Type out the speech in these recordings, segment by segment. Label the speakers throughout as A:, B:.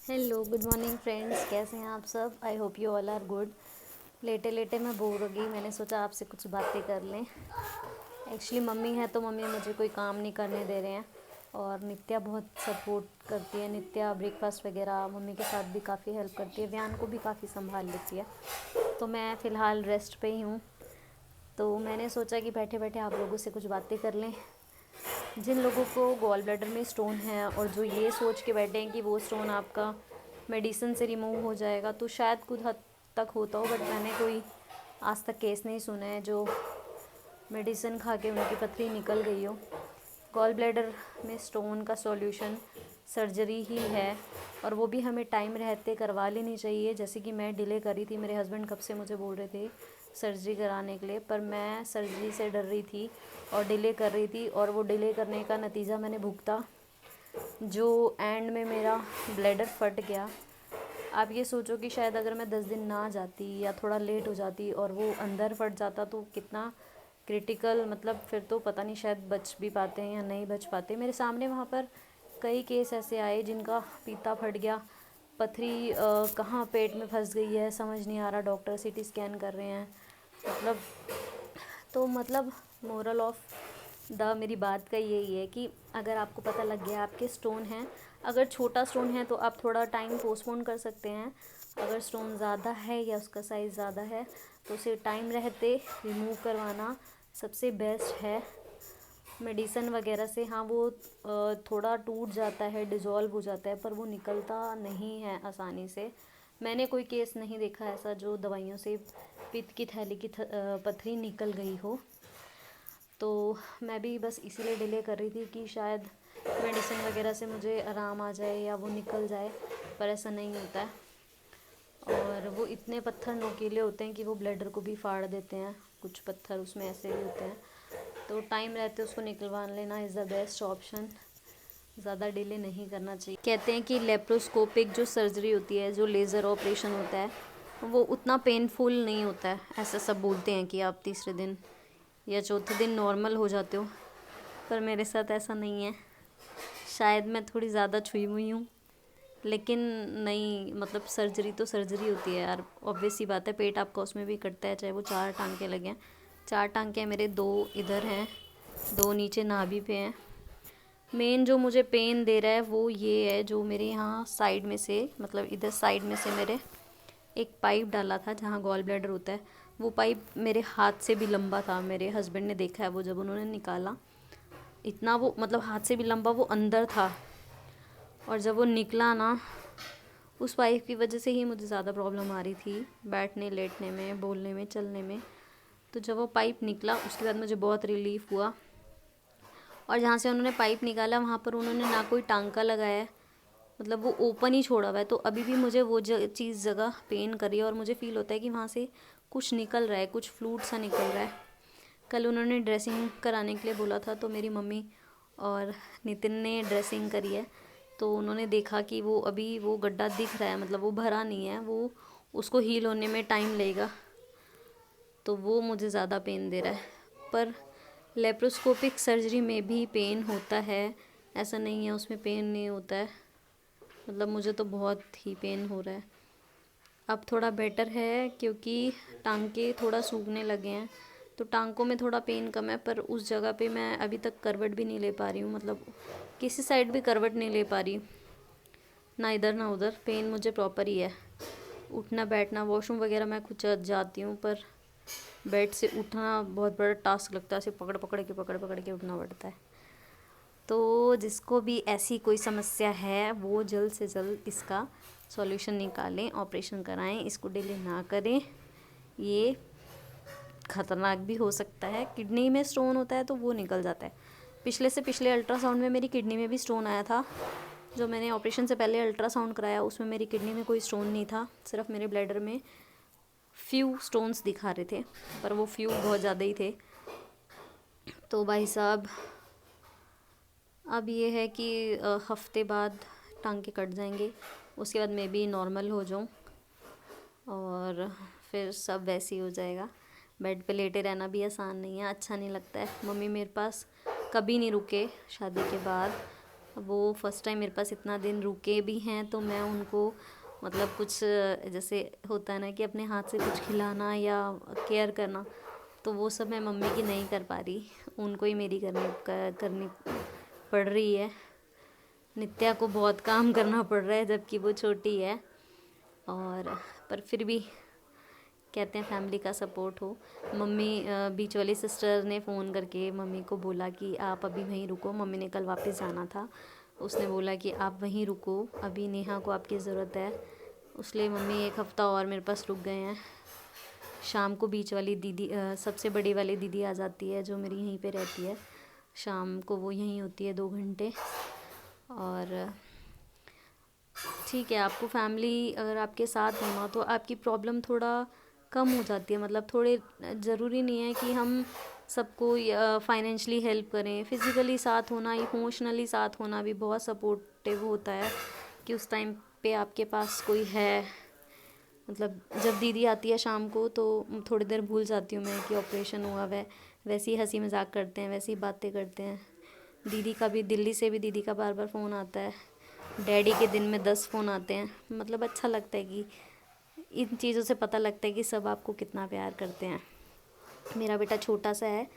A: Hello, good morning friends. कैसे हैं आप सब? I hope you all are good. लेटे लेटे मैं बोर हो गई, मैंने सोचा आपसे कुछ बातें कर लें। एक्चुअली मम्मी है तो मम्मी मुझे कोई काम नहीं करने दे रहे हैं और नित्या बहुत सपोर्ट करती है। नित्या ब्रेकफास्ट वगैरह मम्मी के साथ भी काफ़ी हेल्प करती है, व्यान को भी काफ़ी संभाल लेती है। तो मैं फ़िलहाल रेस्ट पे ही हूँ। तो मैंने सोचा कि बैठे बैठे आप लोगों से कुछ बातें कर लें। जिन लोगों को गॉल ब्लैडर में स्टोन है और जो ये सोच के बैठे हैं कि वो स्टोन आपका मेडिसिन से रिमूव हो जाएगा, तो शायद कुछ हद तक होता हो, बट मैंने कोई आज तक केस नहीं सुना है जो मेडिसिन खा के उनकी पथरी निकल गई हो। गॉल ब्लैडर में स्टोन का सॉल्यूशन सर्जरी ही है, और वो भी हमें टाइम रहते करवा लेनी चाहिए। जैसे कि मैं डिले करी थी, मेरे हस्बैंड कब से मुझे बोल रहे थे सर्जरी कराने के लिए, पर मैं सर्जरी से डर रही थी और डिले कर रही थी, और वो डिले करने का नतीजा मैंने भुगता, जो एंड में मेरा ब्लैडर फट गया। आप ये सोचो कि शायद अगर मैं 10 दिन ना जाती या थोड़ा लेट हो जाती और वो अंदर फट जाता तो कितना क्रिटिकल, मतलब फिर तो पता नहीं शायद बच भी पाते हैं या नहीं बच पाते। मेरे सामने वहाँ पर कई केस ऐसे आए जिनका पीता फट गया, पथरी कहाँ पेट में फंस गई है समझ नहीं आ रहा, डॉक्टर सीटी स्कैन कर रहे हैं। मतलब मतलब मोरल ऑफ द मेरी बात का यही है कि अगर आपको पता लग गया आपके स्टोन हैं, अगर छोटा स्टोन है तो आप थोड़ा टाइम पोस्टपोन कर सकते हैं। अगर स्टोन ज़्यादा है या उसका साइज़ ज़्यादा है तो उसे टाइम रहते रिमूव करवाना सबसे बेस्ट है। मेडिसन वगैरह से हाँ वो थोड़ा टूट जाता है, डिज़ोल्व हो जाता है, पर वो निकलता नहीं है आसानी से। मैंने कोई केस नहीं देखा ऐसा जो दवाइयों से पित्त की थैली की पथरी निकल गई हो। तो मैं भी बस इसीलिए डिले कर रही थी कि शायद मेडिसिन वगैरह से मुझे आराम आ जाए या वो निकल जाए, पर ऐसा नहीं होता है। और वो इतने पत्थर नोकीले होते हैं कि वो ब्लैडर को भी फाड़ देते हैं, कुछ पत्थर उसमें ऐसे भी होते हैं। तो टाइम रहते उसको निकलवा लेना इज़ द बेस्ट ऑप्शन। ज़्यादा डिले नहीं करना चाहिए। कहते हैं कि लेप्रोस्कोपिक जो सर्जरी होती है, जो लेज़र ऑपरेशन होता है, वो उतना पेनफुल नहीं होता है। ऐसा सब बोलते हैं कि आप तीसरे दिन या चौथे दिन नॉर्मल हो जाते हो, पर मेरे साथ ऐसा नहीं है। शायद मैं थोड़ी ज़्यादा छुई हुई हूँ, लेकिन नहीं, मतलब सर्जरी तो सर्जरी होती है यार, ऑब्वियस सी बात है। पेट आपका उसमें भी कटता है, चाहे वो 4 टांके लगे हैं। 4 टांके मेरे, 2 इधर हैं, 2 नीचे नाभि पे हैं। मेन जो मुझे पेन दे रहा है वो ये है, जो मेरे यहाँ साइड में से, मतलब इधर साइड में से मेरे एक पाइप डाला था जहाँ गॉल ब्लैडर होता है। वो पाइप मेरे हाथ से भी लंबा था, मेरे हस्बैंड ने देखा है वो जब उन्होंने निकाला, इतना वो मतलब हाथ से भी लंबा वो अंदर था। और जब वो निकला ना, उस पाइप की वजह से ही मुझे ज़्यादा प्रॉब्लम आ रही थी बैठने लेटने में, बोलने में, चलने में। तो जब वो पाइप निकला उसके बाद मुझे बहुत रिलीफ़ हुआ। और जहाँ से उन्होंने पाइप निकाला वहाँ पर उन्होंने ना कोई टांका लगाया है, मतलब वो ओपन ही छोड़ा हुआ है। तो अभी भी मुझे वो चीज़ जगह पेन कर रही है और मुझे फ़ील होता है कि वहाँ से कुछ निकल रहा है, कुछ फ्लूइड सा निकल रहा है। कल उन्होंने ड्रेसिंग कराने के लिए बोला था, तो मेरी मम्मी और नितिन ने ड्रेसिंग करी है। तो उन्होंने देखा कि वो अभी वो गड्ढा दिख रहा है, मतलब वो भरा नहीं है, वो उसको हील होने में टाइम लगेगा। तो वो मुझे ज़्यादा पेन दे रहा है। पर लेप्रोस्कोपिक सर्जरी में भी पेन होता है, ऐसा नहीं है उसमें पेन नहीं होता है। मतलब मुझे तो बहुत ही पेन हो रहा है। अब थोड़ा बेटर है क्योंकि टांके थोड़ा सूखने लगे हैं, तो टांकों में थोड़ा पेन कम है। पर उस जगह पे मैं अभी तक करवट भी नहीं ले पा रही हूँ, मतलब किसी साइड भी करवट नहीं ले पा रही, ना इधर ना उधर। पेन मुझे प्रॉपर ही है। उठना बैठना, वॉशरूम वगैरह मैं खुद जाती हूँ, पर बेड से उठना बहुत बड़ा टास्क लगता है, सिर्फ पकड़ पकड़ के उठना पड़ता है। तो जिसको भी ऐसी कोई समस्या है वो जल्द से जल्द इसका सॉल्यूशन निकालें, ऑपरेशन कराएं, इसको डिले ना करें। ये ख़तरनाक भी हो सकता है। किडनी में स्टोन होता है तो वो निकल जाता है। पिछले अल्ट्रासाउंड में मेरी किडनी में भी स्टोन आया था। जो मैंने ऑपरेशन से पहले अल्ट्रासाउंड कराया उसमें मेरी किडनी में कोई स्टोन नहीं था, सिर्फ मेरे ब्लैडर में फ्यू स्टोन्स दिखा रहे थे, पर वो फ्यू बहुत ज़्यादा ही थे। तो भाई साहब, अब ये है कि हफ्ते बाद टांके कट जाएंगे, उसके बाद मैं भी नॉर्मल हो जाऊँ और फिर सब वैसे ही हो जाएगा। बेड पे लेटे रहना भी आसान नहीं है, अच्छा नहीं लगता है। मम्मी मेरे पास कभी नहीं रुके शादी के बाद, वो फ़र्स्ट टाइम मेरे पास इतना दिन रुके भी हैं, तो मैं उनको मतलब कुछ जैसे होता है ना कि अपने हाथ से कुछ खिलाना या केयर करना, तो वो सब मैं मम्मी की नहीं कर पा रही, उनको ही मेरी करनी पड़ रही है। नित्या को बहुत काम करना पड़ रहा है जबकि वो छोटी है, और पर फिर भी कहते हैं फैमिली का सपोर्ट हो। मम्मी बीच वाली सिस्टर ने फ़ोन करके मम्मी को बोला कि आप अभी वहीं रुको, मम्मी ने कल वापस जाना था, उसने बोला कि आप वहीं रुको, अभी नेहा को आपकी ज़रूरत है, इसलिए मम्मी एक हफ़्ता और मेरे पास रुक गए हैं। शाम को बीच वाली दीदी सबसे बड़ी वाली दीदी आ जाती है जो मेरी यहीं पे रहती है, शाम को वो यहीं होती है 2 घंटे। और ठीक है, आपको फैमिली अगर आपके साथ हो ना तो आपकी प्रॉब्लम थोड़ा कम हो जाती है। मतलब थोड़े ज़रूरी नहीं है कि हम सबको फाइनेंशियली हेल्प करें, फिज़िकली साथ होना, इमोशनली साथ होना भी बहुत सपोर्टिव होता है कि उस टाइम पे आपके पास कोई है। मतलब जब दीदी आती है शाम को तो थोड़ी देर भूल जाती हूँ मैं कि ऑपरेशन हुआ है, वैसे ही हंसी मजाक करते हैं, वैसे ही बातें करते हैं। दीदी का भी दिल्ली से भी दीदी का बार बार फ़ोन आता है, डैडी के दिन में 10 फ़ोन आते हैं। मतलब अच्छा लगता है कि इन चीज़ों से पता लगता है कि सब आपको कितना प्यार करते हैं। मेरा बेटा छोटा सा है,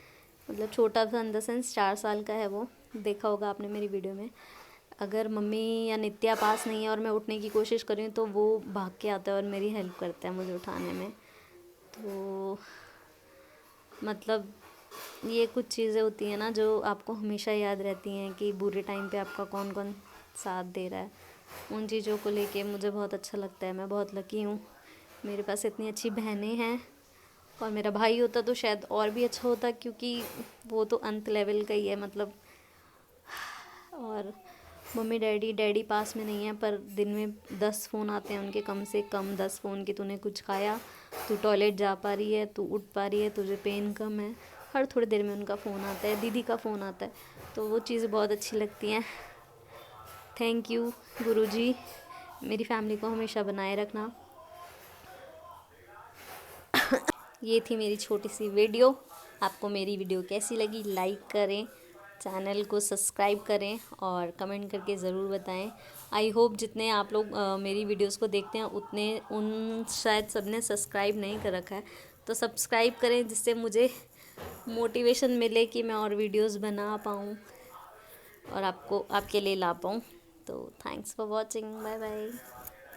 A: मतलब छोटा सा इन द सेंस 4 साल का है वो, देखा होगा आपने मेरी वीडियो में। अगर मम्मी या नित्या पास नहीं है और मैं उठने की कोशिश कर रही हूँ तो वो भाग के आता है और मेरी हेल्प करता है मुझे उठाने में। तो मतलब ये कुछ चीज़ें होती हैं ना जो आपको हमेशा याद रहती हैं कि बुरे टाइम पे आपका कौन कौन साथ दे रहा है। उन चीज़ों को लेके मुझे बहुत अच्छा लगता है। मैं बहुत लकी हूँ, मेरे पास इतनी अच्छी बहनें हैं, और मेरा भाई होता तो शायद और भी अच्छा होता, क्योंकि वो तो अंत लेवल का ही है मतलब। और मम्मी डैडी पास में नहीं है, पर दिन में 10 फ़ोन आते हैं उनके, कम से कम 10 फ़ोन कि तूने कुछ खाया, तू टॉयलेट जा पा रही है, तू उठ पा रही है, तुझे पेन कम है। हर थोड़ी देर में उनका फ़ोन आता है, दीदी का फ़ोन आता है, तो वो चीज़ें बहुत अच्छी लगती हैं। थैंक यू गुरुजी, मेरी फैमिली को हमेशा बनाए रखना। ये थी मेरी छोटी सी वीडियो। आपको मेरी वीडियो कैसी लगी लाइक करें, चैनल को सब्सक्राइब करें और कमेंट करके ज़रूर बताएं। आई होप जितने आप लोग मेरी वीडियोस को देखते हैं उतने उन शायद सब ने सब्सक्राइब नहीं कर रखा है, तो सब्सक्राइब करें जिससे मुझे मोटिवेशन मिले कि मैं और वीडियोस बना पाऊँ और आपको आपके लिए ला पाऊँ। तो thanks for watching, bye bye.